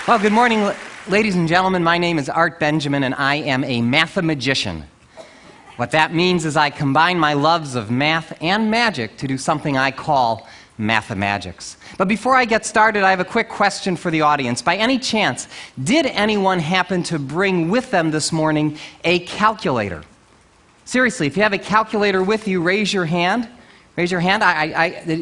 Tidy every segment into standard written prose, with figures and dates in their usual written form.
Well, good morning, ladies and gentlemen. My name is ArthurBenjamin, and I am a mathemagician. What that means is I combine my loves of math and magic to do something I call mathemagics. But before I get started, I have a quick question for the audience. By any chance, did anyone happen to bring with them this morning a calculator? Seriously, if you have a calculator with you, raise your hand. Raise your hand.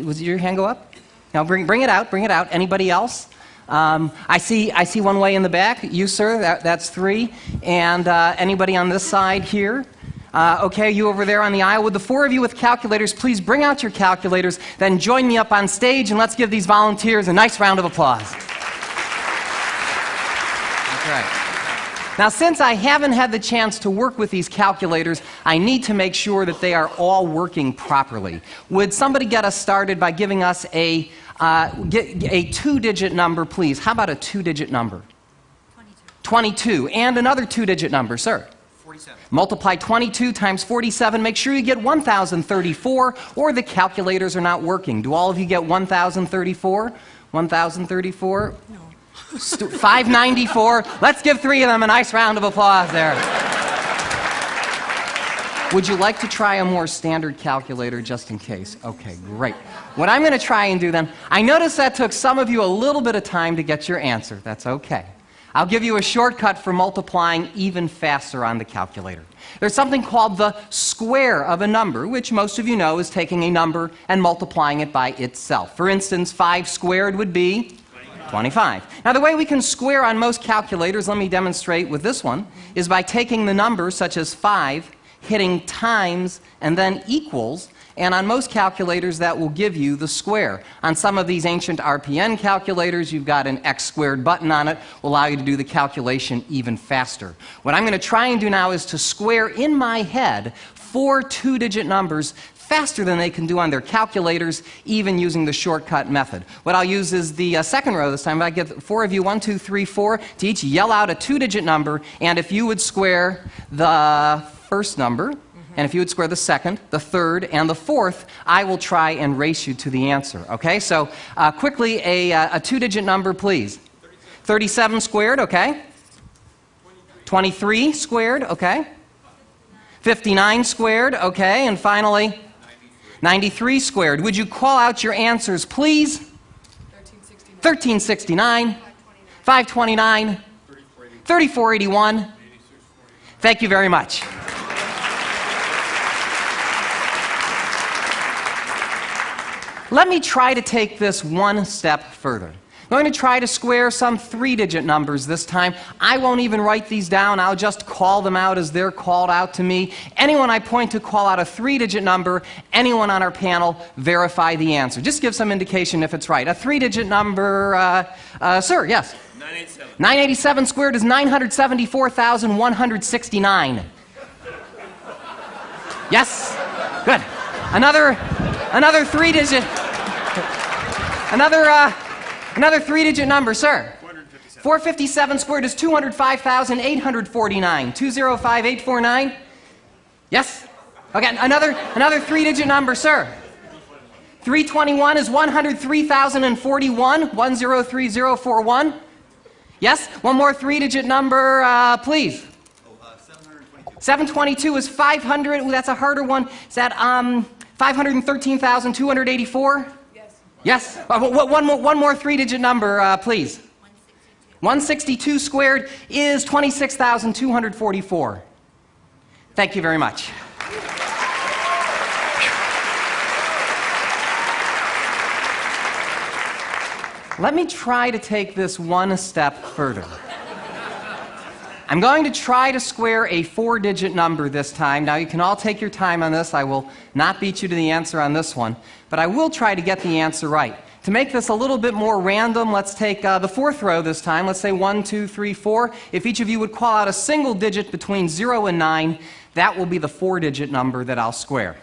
Was your hand go up? Now bring it out. Bring it out. Anybody else? I see one way in the back. You, sir. That's three. And anybody on this side here? Okay, you over there on the aisle. Would the four of you with calculators please bring out your calculators, then join me up on stage, and let's give these volunteers a nice round of applause. That's right. Now, since I haven't had the chance to work with these calculators, I need to make sure that they are all working properly. Would somebody get us started by giving us a two-digit number, please? How about a two-digit number? 22. And another two-digit number, sir? 47. Multiply 22 times 47. Make sure you get 1,034, or the calculators are not working. Do all of you get 1,034? 1,034? No. 594. Let's give three of them a nice round of applause there. Would you like to try a more standard calculator just in case? Okay, great. What I'm going to try and do then, I noticed that took some of you a little bit of time to get your answer. That's okay. I'll give you a shortcut for multiplying even faster on the calculator. There's something called the square of a number, which most of you know is taking a number and multiplying it by itself. For instance, 5 squared would be 25. Now, the way we can square on most calculators, let me demonstrate with this one, is by taking the numbers such as 5, hitting times, and then equals, and on most calculators that will give you the square. On some of these ancient RPN calculators, you've got an X squared button on it, will allow you to do the calculation even faster. What I'm going to try and do now is to square in my head 4 two-digit numbers faster than they can do on their calculators, even using the shortcut method. What I'll use is the second row this time. I get 4 of you, 1, 2, 3, 4, to each yell out a two-digit number, and if you would square the first number, and if you would square the second, the third, and the fourth, I will try and race you to the answer. Okay, so quickly, a two-digit number, please. 37 squared, okay. 23 squared, okay. 59 squared, okay. And finally, 93 squared. Would you call out your answers, please? 1369, 529, 3481. Thank you very much. Let me try to take this one step further. I'm going to try to square some three-digit numbers this time. I won't even write these down. I'll just call them out as they're called out to me. Anyone I point to call out a three-digit number. Anyone on our panel verify the answer. Just give some indication if it's right. A three-digit number, sir, yes? 987. 987 squared is 974,169. Yes? Good. Another three-digit. Another three-digit number, sir. 457. 457 squared is 205,849. 205849. Yes? Okay, another three-digit number, sir. 321 is 103,041. 103041. Yes? One more three-digit number, please. 722 is 500. Ooh, that's a harder one. Is that 513,284? Yes. One more three-digit number, please. 162 squared is 26,244. Thank you very much. Let me try to take this one step further. I'm going to try to square a four-digit number this time. Now, you can all take your time on this. I will not beat you to the answer on this one, but I will try to get the answer right. To make this a little bit more random, let's take the fourth row this time. Let's say 1, 2, 3, 4. If each of you would call out a single digit between 0 and 9, that will be the four-digit number that I'll square.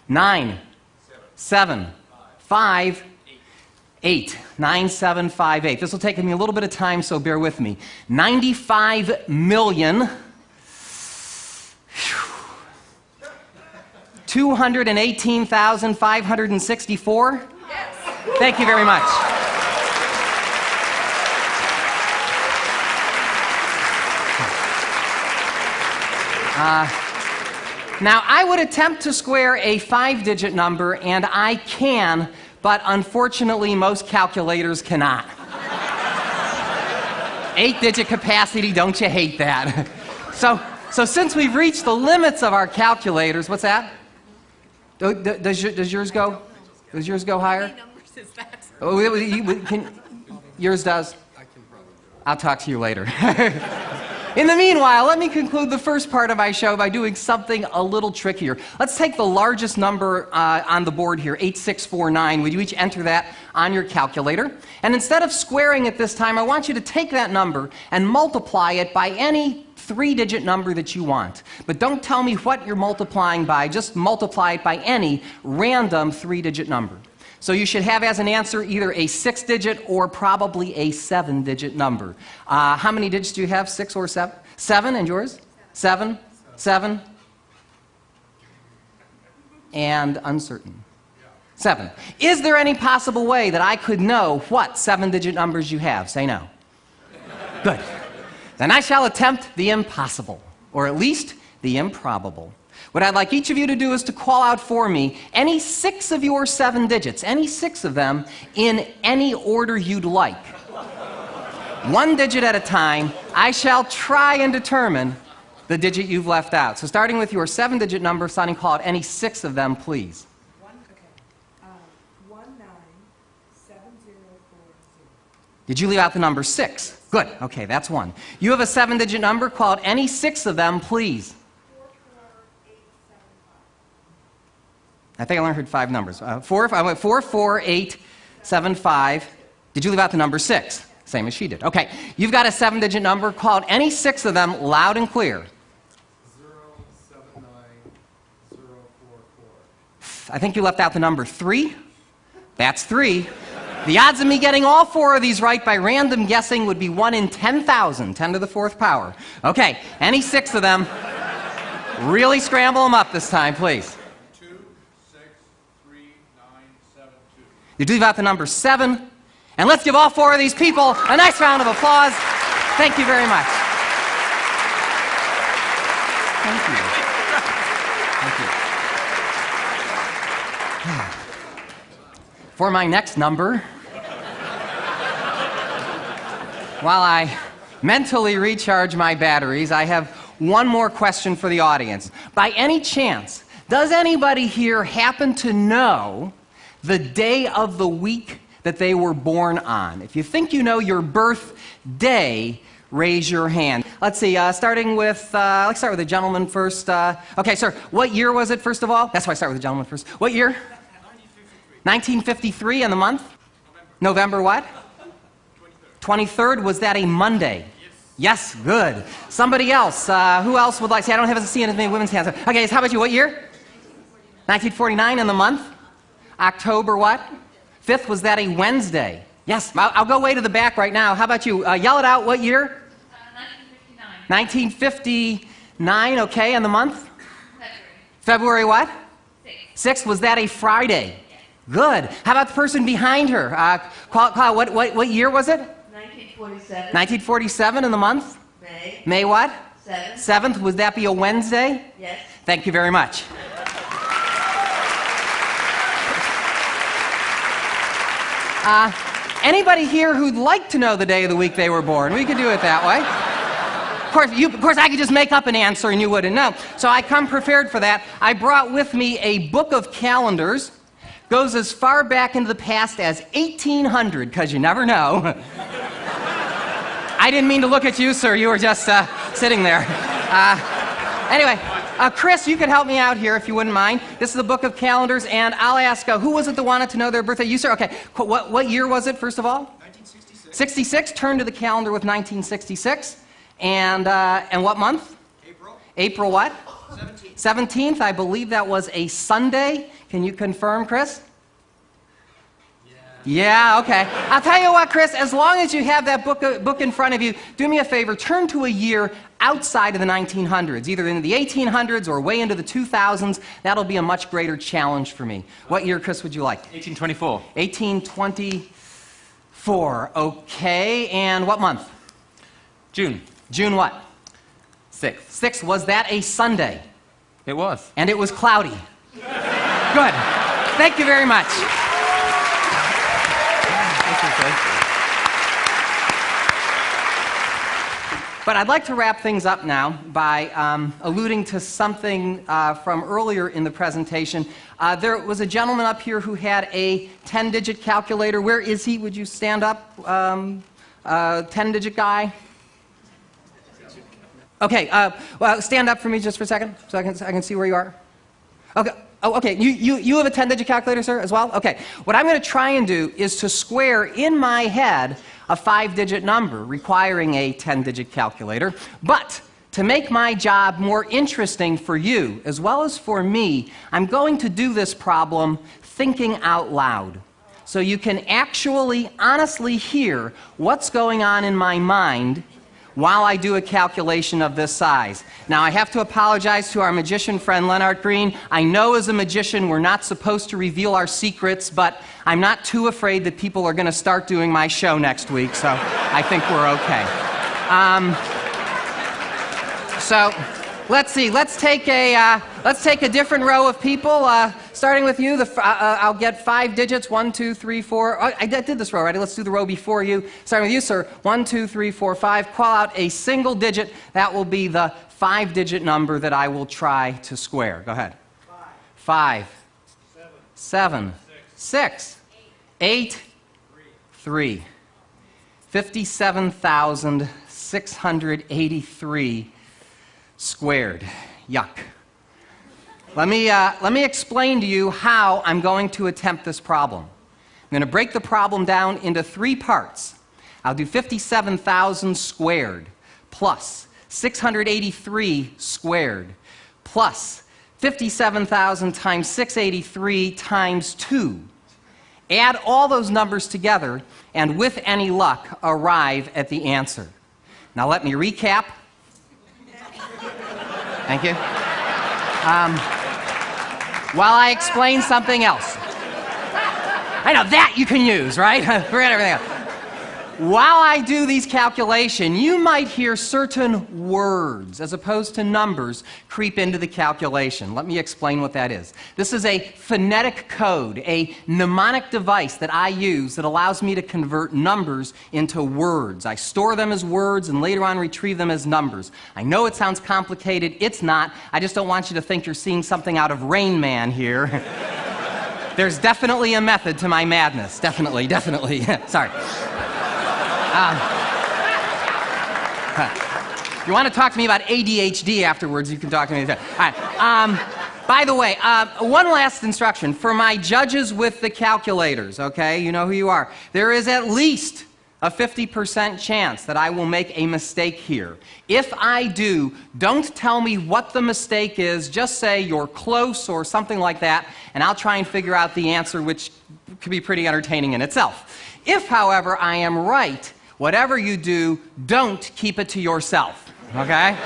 9, 7, 5, 8. 9758. This will take me a little bit of time, so bear with me. 95 million 218,564? Yes. Thank you very much. Now, I would attempt to square a 5-digit number, and I can, but unfortunately, most calculators cannot. 8-digit capacity, don't you hate that? So since we've reached the limits of our calculators, what's that? Does yours go? Does yours go higher? How many numbers is that? Yours does? I'll talk to you later. In the meanwhile, let me conclude the first part of my show by doing something a little trickier. Let's take the largest number on the board here, 8649. Would you each enter that on your calculator? And instead of squaring it this time, I want you to take that number and multiply it by any 3-digit number that you want. But don't tell me what you're multiplying by, just multiply it by any random 3-digit number. So you should have as an answer either a 6-digit or probably a 7-digit number. How many digits do you have, 6 or 7? 7, and yours? 7? 7? And uncertain. 7. Is there any possible way that I could know what 7-digit numbers you have? Say no. Good. Then I shall attempt the impossible, or at least the improbable. What I'd like each of you to do is to call out for me any 6 of your 7 digits, any 6 of them, in any order you'd like. 1 digit at a time, I shall try and determine the digit you've left out. So starting with your 7-digit number, Sonny, call out any 6 of them, please. 197040. Did you leave out the number 6? Good. Okay, that's 1. You have a 7-digit number, call out any 6 of them, please. I think I only heard 5 numbers. I went 44875. Did you leave out the number 6? Same as she did. Okay, you've got a 7-digit number. Call out any 6 of them loud and clear. 079044. I think you left out the number 3. That's 3. The odds of me getting all 4 of these right by random guessing would be 1 in 10,000, 10 to the 4th power. Okay, any 6 of them. Really scramble them up this time, please. 263972. You leave out the number 7. And let's give all 4 of these people a nice round of applause. Thank you very much. Thank you. Thank you. For my next number, while I mentally recharge my batteries, I have one more question for the audience. By any chance, does anybody here happen to know the day of the week that they were born on? If you think you know your birthday, raise your hand. Let's see, starting with, let's start with the gentleman first. Okay, sir, what year was it, first of all? That's why I start with the gentleman first. What year? 1953, and the month? November what? 23rd. Was that a Monday? Yes, good. Somebody else. Who else would like to see? I don't have to see as many women's hands. Okay, so how about you? What year? 1949, and the month? October what? 5th. Was that a Wednesday? Yes, I'll go way to the back right now. How about you? Yell it out. What year? 1959. 1959, okay, and the month? February what? 6th. Was that a Friday? Good. How about the person behind her? What year was it? 1947. 1947, and the month? May. May what? 7th. 7th. Would that be a Wednesday? Yes. Thank you very much. Anybody here who'd like to know the day of the week they were born? We could do it that way. Of course, I could just make up an answer and you wouldn't know. So I come prepared for that. I brought with me a book of calendars. Goes as far back into the past as 1800, because you never know. I didn't mean to look at you, sir. You were just sitting there. Anyway, Chris, you could help me out here if you wouldn't mind. This is the book of calendars, and I'll ask, who was it that wanted to know their birthday? You, sir? Okay. What year was it, first of all? 1966. 66. Turn to the calendar with 1966. And what month? April. April what? 17th. 17th. I believe that was a Sunday. Can you confirm, Chris? Yeah, okay. I'll tell you what, Chris, as long as you have that book in front of you, do me a favor, turn to a year outside of the 1900s, either into the 1800s or way into the 2000s. That'll be a much greater challenge for me. What year, Chris, would you like? 1824. 1824, okay. And what month? June. June what? 6th. 6th, was that a Sunday? It was. And it was cloudy. Good. Thank you very much. But I'd like to wrap things up now by alluding to something from earlier in the presentation. There was a gentleman up here who had a 10-digit calculator. Where is he? Would you stand up? 10-digit guy? Okay, well, stand up for me just for a second so I can see where you are. Okay. Oh, okay. You have a 10-digit calculator, sir, as well? Okay. What I'm going to try and do is to square in my head a 5-digit number requiring a 10-digit calculator. But to make my job more interesting for you as well as for me, I'm going to do this problem thinking out loud. So you can actually honestly hear what's going on in my mind while I do a calculation of this size. Now, I have to apologize to our magician friend Leonard Green. I know as a magician we're not supposed to reveal our secrets, but I'm not too afraid that people are going to start doing my show next week, so I think we're okay. So let's see. Let's take a different row of people. Starting with you, I'll get 5 digits. 1, 2, 3, 4. I did this row already. Let's do the row before you. Starting with you, sir. 1, 2, 3, 4, 5. Call out a single digit. That will be the 5-digit number that I will try to square. Go ahead. 5. 7. 6. 8. 3. 57,683 squared. Yuck. Let me explain to you how I'm going to attempt this problem. I'm going to break the problem down into 3 parts. I'll do 57,000 squared plus 683 squared plus 57,000 times 683 times 2. Add all those numbers together and with any luck arrive at the answer. Now let me recap. Thank you. While I explain something else. I know, that you can use, right? Forget everything else. While I do these calculations, you might hear certain words, as opposed to numbers, creep into the calculation. Let me explain what that is. This is a phonetic code, a mnemonic device that I use that allows me to convert numbers into words. I store them as words and later on retrieve them as numbers. I know it sounds complicated. It's not. I just don't want you to think you're seeing something out of Rain Man here. There's definitely a method to my madness. Definitely. Sorry. You want to talk to me about ADHD afterwards, you can talk to me. All right. By the way, one last instruction. For my judges with the calculators, okay, you know who you are. There is at least a 50% chance that I will make a mistake here. If I do, don't tell me what the mistake is. Just say you're close or something like that, and I'll try and figure out the answer, which could be pretty entertaining in itself. If, however, I am right, whatever you do, don't keep it to yourself, okay?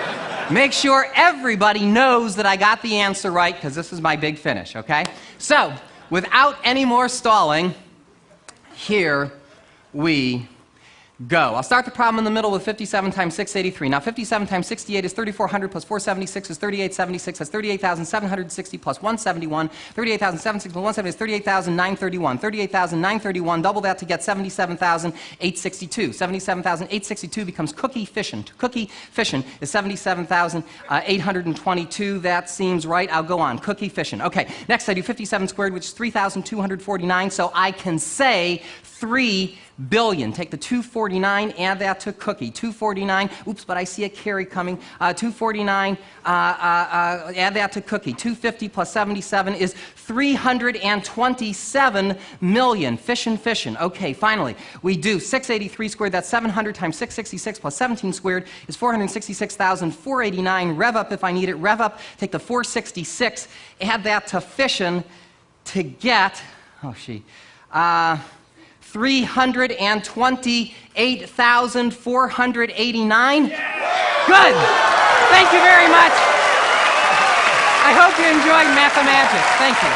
Make sure everybody knows that I got the answer right, because this is my big finish, okay? So, without any more stalling, here we go. I'll start the problem in the middle with 57 times 683. Now, 57 times 68 is 3,400 plus 476 is 3,876. That's 38,760 plus 171. 38,760 plus 170 is 38,931. 38,931, double that to get 77,862. 77,862 becomes cookie fission. Cookie fission is 77,822. That seems right. I'll go on. Cookie fission. Okay, next I do 57 squared, which is 3,249. So I can say 3 billion. Take the 249, add that to cookie. 249, oops, but I see a carry coming. 249, add that to cookie. 250 plus 77 is 327 million. Fission. Okay, finally, we do 683 squared. That's 700 times 666 plus 17 squared is 466,489. Rev up if I need it. Rev up, take the 466, add that to fission to get, 328,489. Good. Thank you very much. I hope you enjoyed Mathemagic. Thank you.